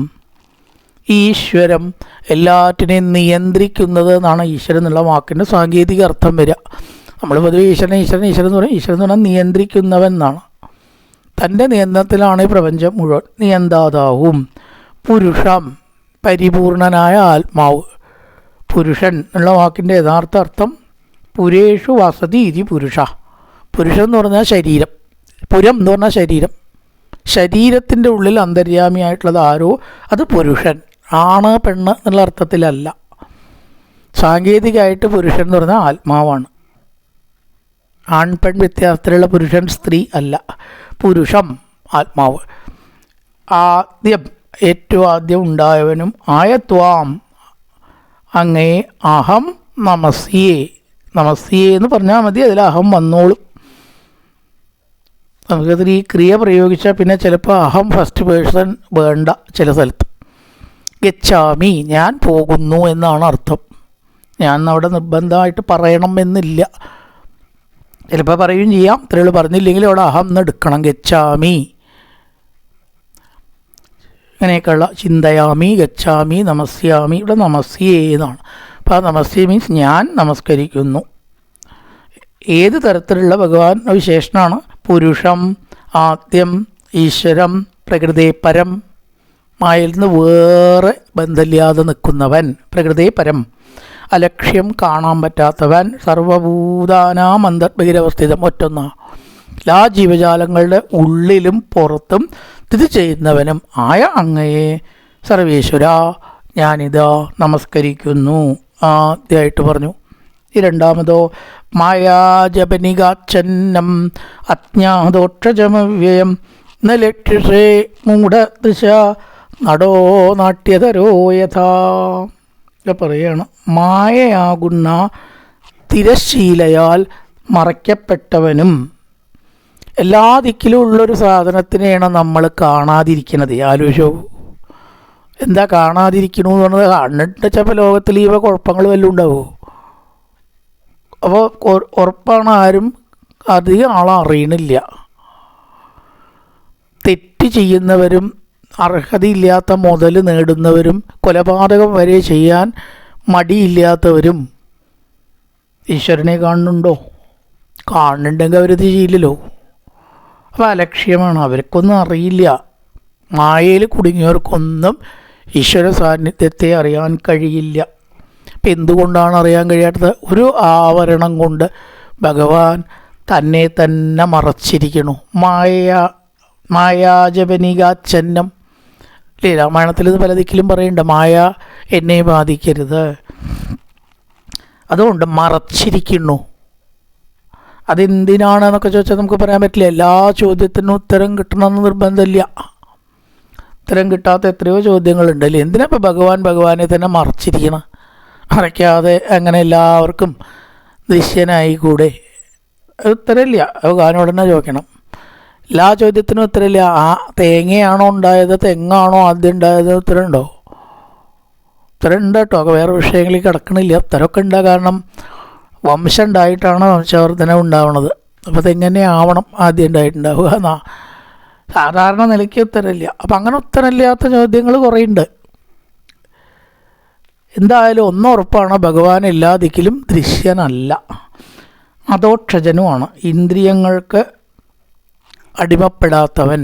ഈശ്വരം എല്ലാറ്റിനെയും നിയന്ത്രിക്കുന്നത് എന്നാണ് ഈശ്വരൻ എന്നുള്ള വാക്കിൻ്റെ സാങ്കേതിക അർത്ഥം വരിക. നമ്മൾ പൊതുവെ ഈശ്വരൻ എന്ന് പറയും. ഈശ്വരൻ എന്ന് പറഞ്ഞാൽ നിയന്ത്രിക്കുന്നവൻ എന്നാണ്. തൻ്റെ നിയന്ത്രണത്തിലാണ് ഈ പ്രപഞ്ചം മുഴുവൻ. നിയന്താതാവും പുരുഷം പരിപൂർണനായ ആത്മാവ്. പുരുഷൻ എന്നുള്ള വാക്കിൻ്റെ യഥാർത്ഥ അർത്ഥം പുരേഷു വസതി ഇതി പുരുഷ. പുരുഷൻ എന്ന് പറഞ്ഞാൽ ശരീരം, പുരം എന്ന് പറഞ്ഞാൽ ശരീരം. ശരീരത്തിൻ്റെ ഉള്ളിൽ അന്തര്യാമിയായിട്ടുള്ളത് ആരോ അത് പുരുഷൻ. ആണ് പെണ്ണ് എന്നുള്ള അർത്ഥത്തിലല്ല. സാങ്കേതികമായിട്ട് പുരുഷൻ എന്ന് പറഞ്ഞാൽ ആത്മാവാണ്. ആൺ പെൺ വ്യത്യാസത്തിലുള്ള പുരുഷൻ സ്ത്രീ അല്ല. പുരുഷം ആത്മാവ്. ആദ്യം ഏറ്റവും ആദ്യം ഉണ്ടായവനും ആയത്വാം അങ്ങേ അഹം നമസ്യേ. നമസ്യേ എന്ന് പറഞ്ഞാൽ മതി, അതിൽ അഹം വന്നോളും. നമുക്കതിൽ ഈ ക്രിയ പ്രയോഗിച്ചാൽ പിന്നെ ചിലപ്പോൾ അഹം ഫസ്റ്റ് പേഴ്സൺ വേണ്ട. ചില സ്ഥലത്ത് ഗച്ഛാമി ഞാൻ പോകുന്നു എന്നാണ് അർത്ഥം. ഞാൻ അവിടെ നിർബന്ധമായിട്ട് പറയണം എന്നില്ല. ചിലപ്പോൾ പറയുകയും ചെയ്യാം. ഇത്രയുള്ളൂ. പറഞ്ഞില്ലെങ്കിൽ അവിടെ അഹം എന്ന് എടുക്കണം. ഗച്ഛാമി ഇങ്ങനെയൊക്കെയുള്ള ചിന്തയാമി, ഗച്ഛാമി, നമസ്യാമി. ഇവിടെ നമസ്യേ എന്നാണ്. അപ്പോൾ ആ നമസ്യേ മീൻസ് ഞാൻ നമസ്കരിക്കുന്നു. ഏത് തരത്തിലുള്ള ഭഗവാൻ വിശേഷണമാണ്? പുരുഷം ആദ്യം, ഈശ്വരം പ്രകൃതി പരം, മായയിൽ നിന്ന് വേറെ ബന്ധമില്ലാതെ നിൽക്കുന്നവൻ പ്രകൃതി പരം, അലക്ഷ്യം കാണാൻ പറ്റാത്തവൻ, സർവഭൂതാനാം അന്തർബഹിരവസ്ഥിതം ഒറ്റൊന്ന, എല്ലാ ജീവജാലങ്ങളുടെ ഉള്ളിലും പുറത്തും സ്ഥിതി ചെയ്യുന്നവനും ആയ അങ്ങയെ സർവേശ്വര ഞാനിതാ നമസ്കരിക്കുന്നു. ആദ്യമായിട്ട് പറഞ്ഞു. ഈ രണ്ടാമതോ മായാജപനികാച്ഛന്നം അജ്ഞാതോക്ഷജമവ്യയം ന ലക്ഷ്യസേ മൂഢദൃശ നടോ നാട്യതരോ യഥാ. പറയുകയാണ്, മായയാകുന്ന തിരശ്ശീലയാൽ മറയ്ക്കപ്പെട്ടവനും എല്ലാ ദിക്കിലും ഉള്ളൊരു സാധനത്തിനെയാണ് നമ്മൾ കാണാതിരിക്കുന്നത്. ആലോചിച്ചോ, എന്താ കാണാതിരിക്കണു എന്ന് പറഞ്ഞത്? കണ്ടിട്ട് ചിലപ്പോൾ ലോകത്തിൽ ഇവ കുഴപ്പങ്ങൾ വല്ലതും ഉണ്ടാവുമോ? അപ്പോൾ ഉറപ്പാണ്, ആരും അധികം അറിയണില്ല. തെറ്റ് ചെയ്യുന്നവരും അർഹതയില്ലാത്ത മുതൽ നേടുന്നവരും കൊലപാതകം വരെ ചെയ്യാൻ മടിയില്ലാത്തവരും ഈശ്വരനെ കാണുന്നുണ്ടോ? കാണുന്നുണ്ടെങ്കിൽ അവരത് ചെയ്യില്ലല്ലോ. അപ്പോൾ അലക്ഷ്യമാണ്. അവർക്കൊന്നും അറിയില്ല. മായയിൽ കുടുങ്ങിയവർക്കൊന്നും ഈശ്വര സാന്നിധ്യത്തെ അറിയാൻ കഴിയില്ല. അപ്പം എന്തുകൊണ്ടാണ് അറിയാൻ കഴിയാത്തത്? ഒരു ആവരണം കൊണ്ട് ഭഗവാൻ തന്നെ തന്നെ മറച്ചിരിക്കണു. മായാജപനികാച്ഛന്നം അല്ലേ? രാമായണത്തിൽ ഇത് പല ദിക്കിലും പറയുന്നുണ്ട്, മായ എന്നെ ബാധിക്കരുത്. അതുകൊണ്ട് മറച്ചിരിക്കുന്നു. അതെന്തിനാണെന്നൊക്കെ ചോദിച്ചാൽ നമുക്ക് പറയാൻ പറ്റില്ല. എല്ലാ ചോദ്യത്തിനും ഉത്തരം കിട്ടണമെന്ന് നിർബന്ധമില്ല. ഉത്തരം കിട്ടാത്ത എത്രയോ ചോദ്യങ്ങളുണ്ടല്ലേ. എന്തിനാ ഇപ്പോൾ ഭഗവാനെ തന്നെ മറച്ചിരിക്കണം? മറയ്ക്കാതെ അങ്ങനെ എല്ലാവർക്കും ദൃശ്യനായിക്കൂടെ? ഉത്തരമില്ല. ഭഗവാനോട് തന്നെ ചോദിക്കണം. എല്ലാ ചോദ്യത്തിനും ഉത്തരമില്ല. ആ തേങ്ങയാണോ ഉണ്ടായത്, തെങ്ങാണോ ആദ്യം ഉണ്ടായത്? ഉത്തരമുണ്ടോ? ഉത്തരം ഉണ്ട് കേട്ടോ. വേറെ വിഷയങ്ങളിൽ കിടക്കണില്ല. ഉത്തരമൊക്കെ ഉണ്ടാ. കാരണം വംശം ഉണ്ടായിട്ടാണ് വംശവർദ്ധനം ഉണ്ടാവുന്നത്. അപ്പോൾ അതെങ്ങനെ ആവണം ആദ്യം ഉണ്ടായിട്ടുണ്ടാവുക എന്നാ സാധാരണ നിലയ്ക്ക് ഉത്തരമില്ല. അപ്പം അങ്ങനെ ഉത്തരമില്ലാത്ത ചോദ്യങ്ങൾ കുറേ ഉണ്ട്. എന്തായാലും ഒന്നുറപ്പാണ്, ഭഗവാൻ എല്ലാ ദിക്കിലും ദൃശ്യനല്ല, അതോക്ഷജനുമാണ്. ഇന്ദ്രിയങ്ങൾക്ക് അടിമപ്പെടാത്തവൻ.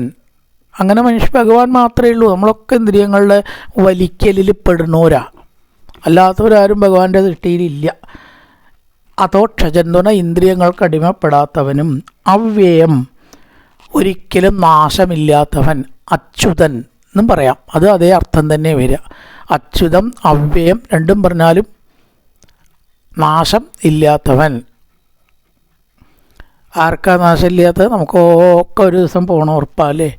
അങ്ങനെ ഭഗവാൻ മാത്രമേ ഉള്ളൂ. നമ്മളൊക്കെ ഇന്ദ്രിയങ്ങളുടെ വലിക്കലിൽ പെടുന്നവരാ. അല്ലാത്തവരാരും ഭഗവാന്റെ ദൃഷ്ടിയിലില്ല. അതോക്ഷജൻ എന്ന് പറഞ്ഞാൽ ഇന്ദ്രിയങ്ങൾക്ക് അടിമപ്പെടാത്തവനും, അവ്യയം ഒരിക്കലും നാശമില്ലാത്തവൻ, അച്യുതൻ എന്നും പറയാം. അത് അതേ അർത്ഥം തന്നെ വരിക. അച്യുതം അവ്യയം രണ്ടും പറഞ്ഞാലും നാശം ഇല്ലാത്തവൻ. ആർക്കാ നാശമില്ലാത്തത്? നമുക്കൊക്കെ ഒരു ദിവസം പോകണം ഉറപ്പല്ലേ.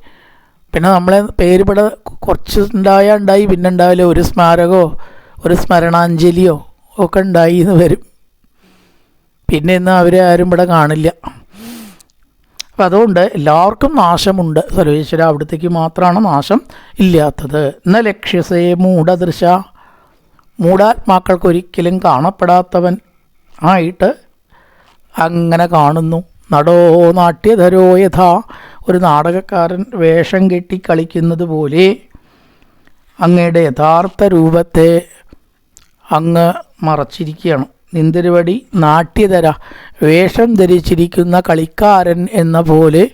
പിന്നെ നമ്മളെ പേരിവിടെ കുറച്ച് ഉണ്ടായി പിന്നെ ഉണ്ടാവില്ല. ഒരു സ്മാരകമോ ഒരു സ്മരണാഞ്ജലിയോ ഒക്കെ ഉണ്ടായി എന്ന് വരും. പിന്നെ ഇന്ന് അവരെ ആരും ഇവിടെ കാണില്ല. അപ്പം അതുകൊണ്ട് എല്ലാവർക്കും നാശമുണ്ട്. സർവേശ്വര അവിടത്തേക്ക് മാത്രമാണ് നാശം ഇല്ലാത്തത്. എന്ന ലക്ഷ്യസേ മൂഢദൃശ, മൂഢാത്മാക്കൾക്കൊരിക്കലും കാണപ്പെടാത്തവൻ ആയിട്ട് അങ്ങനെ കാണുന്നു. നടോ നാട്യധരോ യഥാ, ഒരു നാടകക്കാരൻ വേഷം കെട്ടി കളിക്കുന്നത് പോലെ അങ്ങയുടെ യഥാർത്ഥ രൂപത്തെ അങ്ങ് മറച്ചിരിക്കുകയാണ്. നിന്തിരുവടി നാട്യധര, വേഷം ധരിച്ചിരിക്കുന്ന കളിക്കാരൻ എന്ന പോലെ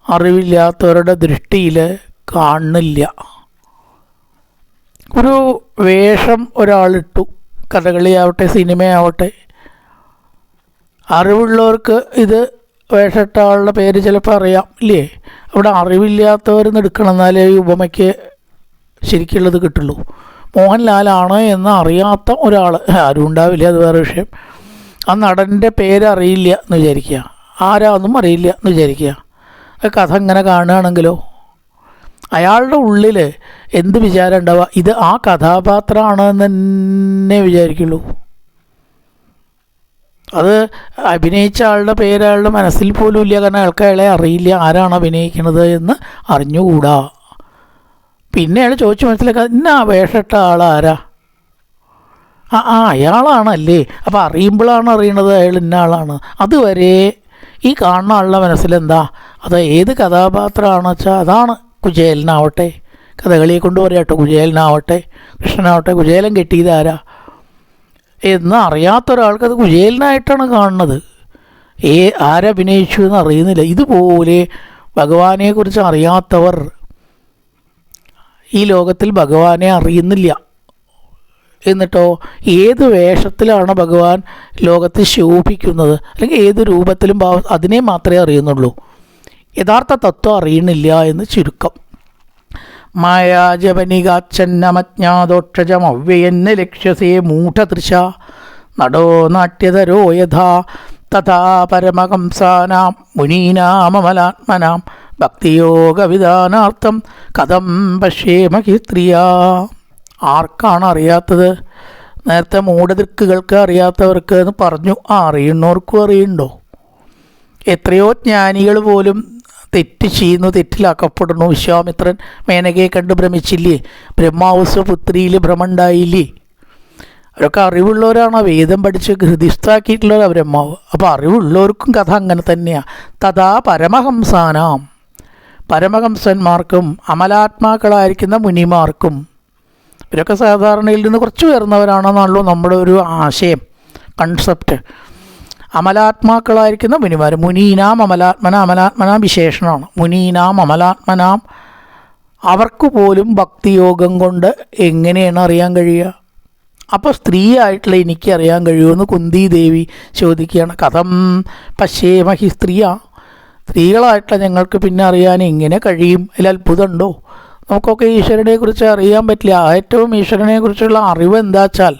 അറിവില്ലാത്തവരുടെ ദൃഷ്ടിയിൽ കാണുന്നില്ല. ഒരു വേഷം ഒരാളിട്ടു, കഥകളിയാവട്ടെ സിനിമയാവട്ടെ, അറിവുള്ളവർക്ക് ഇത് വേഷമിട്ട ആളുടെ പേര് ചിലപ്പോൾ അറിയാം ഇല്ലേ. അവിടെ അറിവില്ലാത്തവരെന്ന് എടുക്കണം, എന്നാലേ ഈ ഉപമയ്ക്ക് ശരിക്കുള്ളത് കിട്ടുള്ളൂ. മോഹൻലാലാണ് എന്ന് അറിയാത്ത ഒരാൾ ആരും ഉണ്ടാവില്ല, അത് വേറെ വിഷയം. ആ നടൻ്റെ പേരറിയില്ല എന്ന് വിചാരിക്കുക, ആരാന്നും അറിയില്ല എന്ന് വിചാരിക്കുക. കഥ ഇങ്ങനെ കാണുകയാണെങ്കിലോ അയാളുടെ ഉള്ളിൽ എന്ത് വിചാരം ഉണ്ടാവുക? ഇത് ആ കഥാപാത്രമാണെന്ന് തന്നെ വിചാരിക്കുള്ളൂ. അത് അഭിനയിച്ച ആളുടെ പേര് അയാളുടെ മനസ്സിൽ പോലും ഇല്ല. കാരണം അയാൾക്ക് അയാളെ അറിയില്ല, ആരാണ് അഭിനയിക്കുന്നത് എന്ന് അറിഞ്ഞുകൂടാ. പിന്നെ അയാൾ ചോദിച്ചു മനസ്സിലാക്കുക, ഇന്ന വേഷമിട്ട ആളാരാ? അയാളാണല്ലേ. അപ്പോൾ അറിയുമ്പോഴാണ് അറിയണത് അയാൾ ഇന്ന ആളാണ്. അതുവരെ ഈ കാണുന്ന ആളുടെ മനസ്സിലെന്താ, അത് ഏത് കഥാപാത്രമാണെന്ന് വെച്ചാൽ അതാണ്. കുചേലനാവട്ടെ, കഥകളിയെ കൊണ്ട് പറയാട്ടോ, കുചേലനാവട്ടെ കൃഷ്ണനാവട്ടെ, കുചേലൻ കെട്ടിയതാരാ എന്ന് അറിയാത്തൊരാൾക്കത് കുചേലനായിട്ടാണ് കാണുന്നത്. ആരഭിനയിച്ചു എന്ന് അറിയുന്നില്ല. ഇതുപോലെ ഭഗവാനെക്കുറിച്ച് അറിയാത്തവർ ഈ ലോകത്തിൽ ഭഗവാനെ അറിയുന്നില്ല. എന്നിട്ടോ ഏത് വേഷത്തിലാണ് ഭഗവാൻ ലോകത്ത് ശോഭിക്കുന്നത്, അല്ലെങ്കിൽ ഏത് രൂപത്തിലും അതിനെ മാത്രമേ അറിയുന്നുള്ളൂ. യഥാർത്ഥ തത്വം അറിയണില്ല എന്ന് ചുരുക്കം. മായാജപനികാച്ഛന്നമജ്ഞാതോക്ഷജമവ്യയെന്ന ലക്ഷ്യസേ മൂഢദൃശ, നടോ നാട്യധരോ യഥാ തഥാ പരമഹംസാനാം മുനീനാമമലാത്മനാം ഭക്തിയോഗവിധാനാർത്ഥം കഥം പശ്യേമഹി സ്ത്രീയാ. ആർക്കാണ് അറിയാത്തത്? നേരത്തെ മൂഢദൃക്കുകൾക്ക് അറിയാത്തവർക്ക് എന്ന് പറഞ്ഞു. അറിയുന്നവർക്കും അറിയണ്ടോ? എത്രയോ ജ്ഞാനികൾ പോലും തെറ്റ് ചെയ്യുന്നു, തെറ്റിലാക്കപ്പെടുന്നു. വിശ്വാമിത്രൻ മേനകയെ കണ്ട് ഭ്രമിച്ചില്ലേ? ബ്രഹ്മാവ് പുത്രിയിൽ ഭ്രമമുണ്ടായില്ലേ? അവരൊക്കെ അറിവുള്ളവരാണ്, വേദം പഠിച്ച് ഹൃദിസ്ഥാക്കിയിട്ടുള്ളവരാണ് ബ്രഹ്മാവ്. അപ്പോൾ അറിവുള്ളവർക്കും കഥ അങ്ങനെ തന്നെയാണ്. തഥാ പരമഹംസാനാം, പരമഹംസന്മാർക്കും അമലാത്മാക്കളായിരിക്കുന്ന മുനിമാർക്കും, ഇവരൊക്കെ സാധാരണയിൽ നിന്ന് കുറച്ച് ഉയർന്നവരാണെന്നാണല്ലോ നമ്മുടെ ഒരു ആശയം, കൺസെപ്റ്റ്. അമലാത്മാക്കളായിരിക്കുന്ന മുനിമാർ, മുനീനാം അമലാത്മനാം വിശേഷണമാണ്. മുനീനാം അമലാത്മനാം, അവർക്ക് പോലും ഭക്തിയോഗം കൊണ്ട് എങ്ങനെയാണ് അറിയാൻ കഴിയുക? അപ്പോൾ സ്ത്രീ ആയിട്ടുള്ള എനിക്ക് അറിയാൻ കഴിയുമെന്ന് കുന്തി ദേവി ചോദിക്കുകയാണ്. കഥം പശ്യേമഹി സ്ത്രീയാ, സ്ത്രീകളായിട്ടുള്ള ഞങ്ങൾക്ക് പിന്നെ അറിയാൻ എങ്ങനെ കഴിയും? അതിൽ അത്ഭുതമുണ്ടോ? നമുക്കൊക്കെ ഈശ്വരനെക്കുറിച്ച് അറിയാൻ പറ്റില്ല. ഏറ്റവും ഈശ്വരനെക്കുറിച്ചുള്ള അറിവ് എന്താ വെച്ചാൽ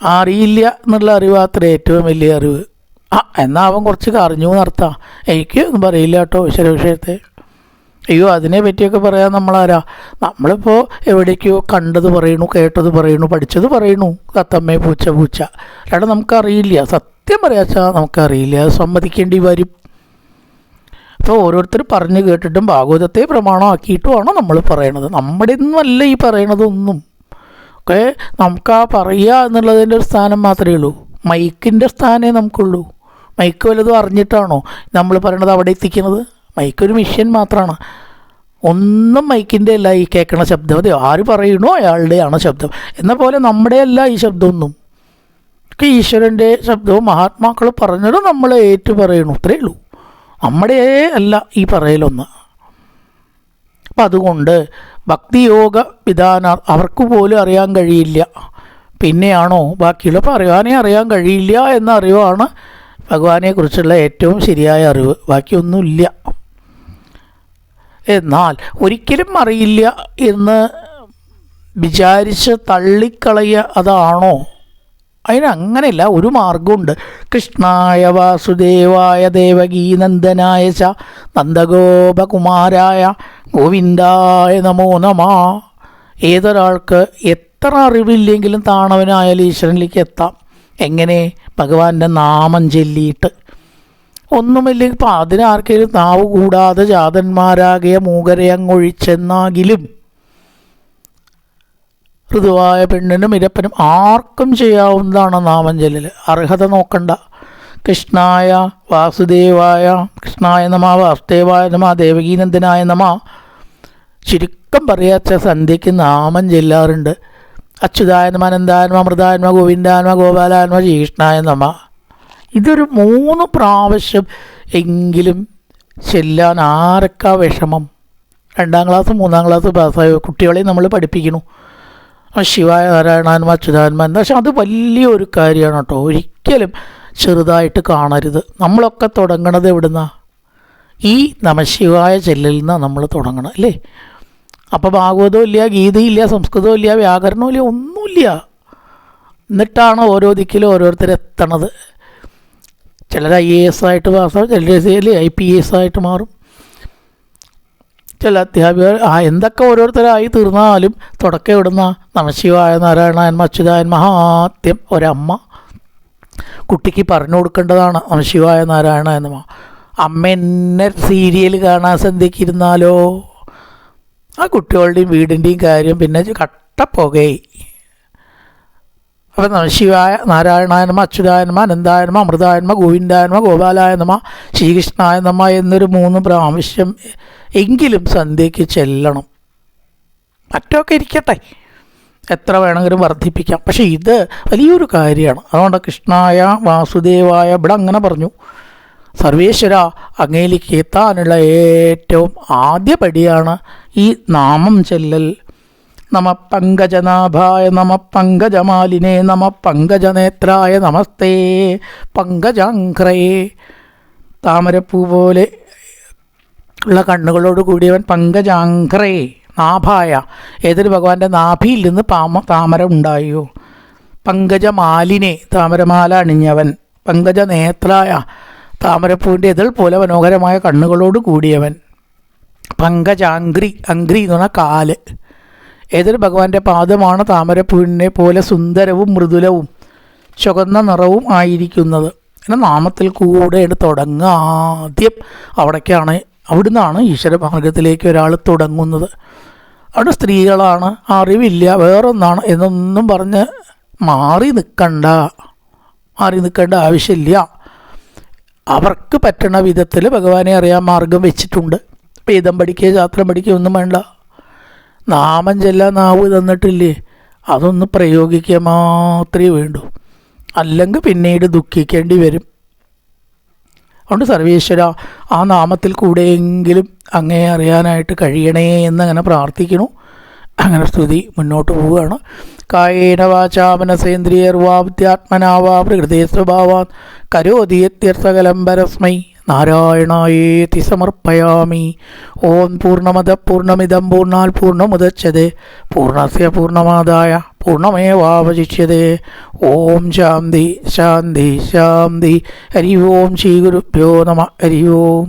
അറിയില്ല എന്നുള്ള അറിവ് അത്ര ഏറ്റവും വലിയ അറിവ്. എന്നാൽ അവൻ കുറച്ച് അറിഞ്ഞു എന്നർത്ഥം. എനിക്ക് ഒന്നും പറയില്ല കേട്ടോ ഈശ്വര വിഷയത്തെ. അയ്യോ അതിനെ പറ്റിയൊക്കെ പറയാൻ നമ്മളാരാ? നമ്മളിപ്പോൾ എവിടേക്കോ കണ്ടത് പറയണു, കേട്ടത് പറയണു, പഠിച്ചത് പറയണു, തത്തമ്മേ പൂച്ച പൂച്ച. അല്ലാണ്ട് നമുക്കറിയില്ല. സത്യം പറയാച്ചാൽ നമുക്കറിയില്ല, അത് സമ്മതിക്കേണ്ടി വരും. അപ്പോൾ ഓരോരുത്തർ പറഞ്ഞു കേട്ടിട്ടും ഭാഗവതത്തെ പ്രമാണമാക്കിയിട്ടുമാണ് നമ്മൾ പറയണത്. നമ്മുടെ ഒന്നുമല്ല ഈ പറയണതൊന്നും. ഒക്കെ നമുക്ക് പറയുക എന്നുള്ളതിൻ്റെ ഒരു സ്ഥാനം മാത്രമേ ഉള്ളൂ. മൈക്കിൻ്റെ സ്ഥാനമേ നമുക്കുള്ളൂ. മൈക്ക് വല്ലതും അറിഞ്ഞിട്ടാണോ നമ്മൾ പറയണത് അവിടെ എത്തിക്കുന്നത്? മൈക്കൊരു മിഷ്യൻ മാത്രമാണ്. ഒന്നും മൈക്കിൻ്റെ അല്ല ഈ കേൾക്കണ ശബ്ദം. അത് ആര് പറയണോ അയാളുടെയാണ് ശബ്ദം. എന്ന പോലെ നമ്മുടെ അല്ല ഈ ശബ്ദമൊന്നും. ഒക്കെ ഈശ്വരൻ്റെ ശബ്ദവും മഹാത്മാക്കൾ പറഞ്ഞതും നമ്മൾ ഏറ്റു പറയണു, അത്രയേ ഉള്ളൂ. നമ്മുടെ അല്ല ഈ പറയലൊന്ന്. അപ്പം അതുകൊണ്ട് ഭക്തിയോഗ വിധാന അവർക്ക് പോലും അറിയാൻ കഴിയില്ല. പിന്നെയാണോ ബാക്കിയുള്ളപ്പോൾ അറിയാൻ കഴിയില്ല എന്ന അറിവാണ് ഭഗവാനെക്കുറിച്ചുള്ള ഏറ്റവും ശരിയായ അറിവ്. ബാക്കിയൊന്നുമില്ല. എന്നാൽ ഒരിക്കലും അറിയില്ല എന്ന് വിചാരിച്ച് തള്ളിക്കളയുക അതാണോ? അതിനങ്ങനെയല്ല, ഒരു മാർഗമുണ്ട്. കൃഷ്ണായ വാസുദേവായ ദേവകീനന്ദനായ ച നന്ദഗോപകുമാരായ ഗോവിന്ദായ നമോ നമ. ഏതൊരാൾക്ക് എത്ര അറിവില്ലെങ്കിലും താണവനായാലും ഈശ്വരനിലേക്ക് എത്താം. എങ്ങനെ? ഭഗവാന്റെ നാമം ചൊല്ലിയിട്ട്. ഒന്നുമില്ലെങ്കിൽ ഇപ്പം അതിനാർക്കെങ്കിലും നാവ് കൂടാതെ ജാതന്മാരാകിയ മൂകരെ അങ്ങൊഴിച്ചെന്നാകിലും ഋതുവായ പെണ്ണിനും ഇരപ്പനും ആർക്കും ചെയ്യാവുന്നതാണ് നാമം ചൊല്ലൽ. അർഹത നോക്കണ്ട. കൃഷ്ണായ വാസുദേവായ, കൃഷ്ണായ നമ, വാസുദേവായ നമ, ദേവകീനന്ദനായ നമ. ചുരുക്കം പറയാച്ച സന്ധ്യയ്ക്ക് നാമം ചെല്ലാറുണ്ട്. അച്യുതായ നമ, അനന്തായ നമ, അമൃതായ നമ, ഗോവിന്ദായ നമ, ഗോപാലായ നമ, ശ്രീകൃഷ്ണായ നമ. ഇതൊരു 3 പ്രാവശ്യം എങ്കിലും ചെല്ലാൻ ആരൊക്കെ വിഷമം? 2ാം ക്ലാസ് 3ാം ക്ലാസ് പാസ്സായ കുട്ടികളെ നമ്മൾ പഠിപ്പിക്കുന്നു ശിവായ നാരായണാന്മ അച്യുതാന്മ. പക്ഷെ അത് വലിയൊരു കാര്യമാണ് കേട്ടോ. ഒരിക്കലും ചെറുതായിട്ട് കാണരുത്. നമ്മളൊക്കെ തുടങ്ങണത് എവിടുന്നാ? ഈ നമശിവായ ചെല്ലിൽ നിന്നാണ് നമ്മൾ തുടങ്ങണം, അല്ലേ? അപ്പോൾ ഭാഗവതവും ഇല്ല, ഗീതയില്ല, സംസ്കൃതവും ഇല്ല, വ്യാകരണവും ഇല്ല, ഒന്നുമില്ല. എന്നിട്ടാണ് ഓരോ ദിക്കിലും ഓരോരുത്തരെത്തണത്. ചിലർ IAS ആയിട്ട് പാസ്സാവും, ചിലർ IPS ആയിട്ട് മാറും, ചില അധ്യാപികർ എന്തൊക്കെ ഓരോരുത്തരായി തീർന്നാലും തുടക്കം ഇടുന്ന നമശിവായ നാരായണാന്മ അച്യുതായൻ മഹാത്യം ഒരമ്മ കുട്ടിക്ക് പറഞ്ഞു കൊടുക്കേണ്ടതാണ്. നമശിവായ നാരായണ. അമ്മ എന്നെ സീരിയൽ കാണാൻ സന്ധ്യക്കിരുന്നാലോ ആ കുട്ടികളുടെയും വീടിൻ്റെയും കാര്യം പിന്നെ കട്ടപ്പുകയായി. അപ്പം നമശിവായ നാരായണായ നമ, അച്യുതായ നമ, അനന്തായ നമ, അമൃതായ നമ, ഗോവിന്ദായ നമ, ഗോപാലായ നമ, ശ്രീകൃഷ്ണായ നമ എന്നൊരു 3 പ്രാവശ്യം എങ്കിലും സന്ധ്യയ്ക്ക് ചെല്ലണം. മറ്റൊക്കെ ഇരിക്കട്ടെ, എത്ര വേണമെങ്കിലും വർദ്ധിപ്പിക്കാം. പക്ഷേ ഇത് വലിയൊരു കാര്യമാണ്. അതുകൊണ്ട് കൃഷ്ണായ വാസുദേവായ ഇവിടെ അങ്ങനെ പറഞ്ഞു. സർവേശ്വര, അങ്ങയിലേക്ക് എത്താനുള്ള ഏറ്റവും ആദ്യ പടിയാണ് ഈ നാമം ചെല്ലൽ. നമ പങ്കജനാഭായ നമ പങ്കജമാലിനേ നമ പങ്കജനേത്രായ നമസ്തേ പങ്കജാംഘ്രയേ. താമരപ്പൂ പോലെ ഉള്ള കണ്ണുകളോട് കൂടിയവൻ പങ്കജാംഘ്രേ. നാഭായ, ഏതൊരു ഭഗവാന്റെ നാഭിയിൽ നിന്ന് താമര ഉണ്ടായോ. പങ്കജമാലിനെ, താമരമാല അണിഞ്ഞവൻ. പങ്കജനേത്രായ, താമരപ്പൂവിൻ്റെ എതിൾ പോലെ മനോഹരമായ കണ്ണുകളോട് കൂടിയവൻ. പങ്കജാംഘ്രി, അംഘ്രി എന്ന് പറഞ്ഞാൽ കാല്. ഏതൊരു ഭഗവാന്റെ പാദമാണ് താമരപ്പൂവിനെ പോലെ സുന്ദരവും മൃദുലവും ചുവന്ന നിറവും ആയിരിക്കുന്നത്. പിന്നെ നാമത്തിൽ കൂടെയാണ് തുടങ്ങുക. ആദ്യം അവിടുന്നാണ് ഈശ്വര മാർഗത്തിലേക്ക് ഒരാൾ തുടങ്ങുന്നത്. അവിടെ സ്ത്രീകളാണ്, അറിവില്ല, വേറൊന്നാണ് എന്നൊന്നും പറഞ്ഞ് മാറി നിൽക്കേണ്ട ആവശ്യമില്ല. അവർക്ക് പറ്റണ വിധത്തിൽ ഭഗവാനെ അറിയാൻ മാർഗം വെച്ചിട്ടുണ്ട്. വേദം പഠിക്കുക, ശാസ്ത്രം പഠിക്കുക ഒന്നും വേണ്ട. നാമം ചെല്ലാൻ നാവ് തന്നിട്ടില്ലേ, അതൊന്ന് പ്രയോഗിക്കുക മാത്രമേ വേണ്ടൂ. അല്ലെങ്കിൽ പിന്നീട് ദുഃഖിക്കേണ്ടി വരും. അതുകൊണ്ട് സർവേശ്വര, ആ നാമത്തിൽ കൂടെയെങ്കിലും അങ്ങേ അറിയാനായിട്ട് കഴിയണേ എന്നങ്ങനെ പ്രാർത്ഥിക്കണു. അങ്ങനെ സ്തുതി മുന്നോട്ട് പോവുകയാണ്. കായേന വാചാ മനസേന്ദ്രിയർവാ ബുദ്ധ്യാത്മനാ വാ പ്രകൃതേ സ്വഭാവാൻ കരോതി യത്യർത്ഥകലം പരസ്മൈ നാരായണായേതി സമർപ്പയാമി. ഓം പൂർണ്ണമദ പൂർണ്ണമിദം പൂർണ്ണാൽ പൂർണ്ണമുദച്യതേ പൂർണ്ണസ്യ പൂർണ്ണമാദായ പൂർണ്ണമേവാവശിഷ്യതേ. ഓം ശാന്തി ശാന്തി ശാന്തി. ഹരി ഓം ശ്രീ ഗുരുഭ്യോ നമഃ. ഹരി ഓം.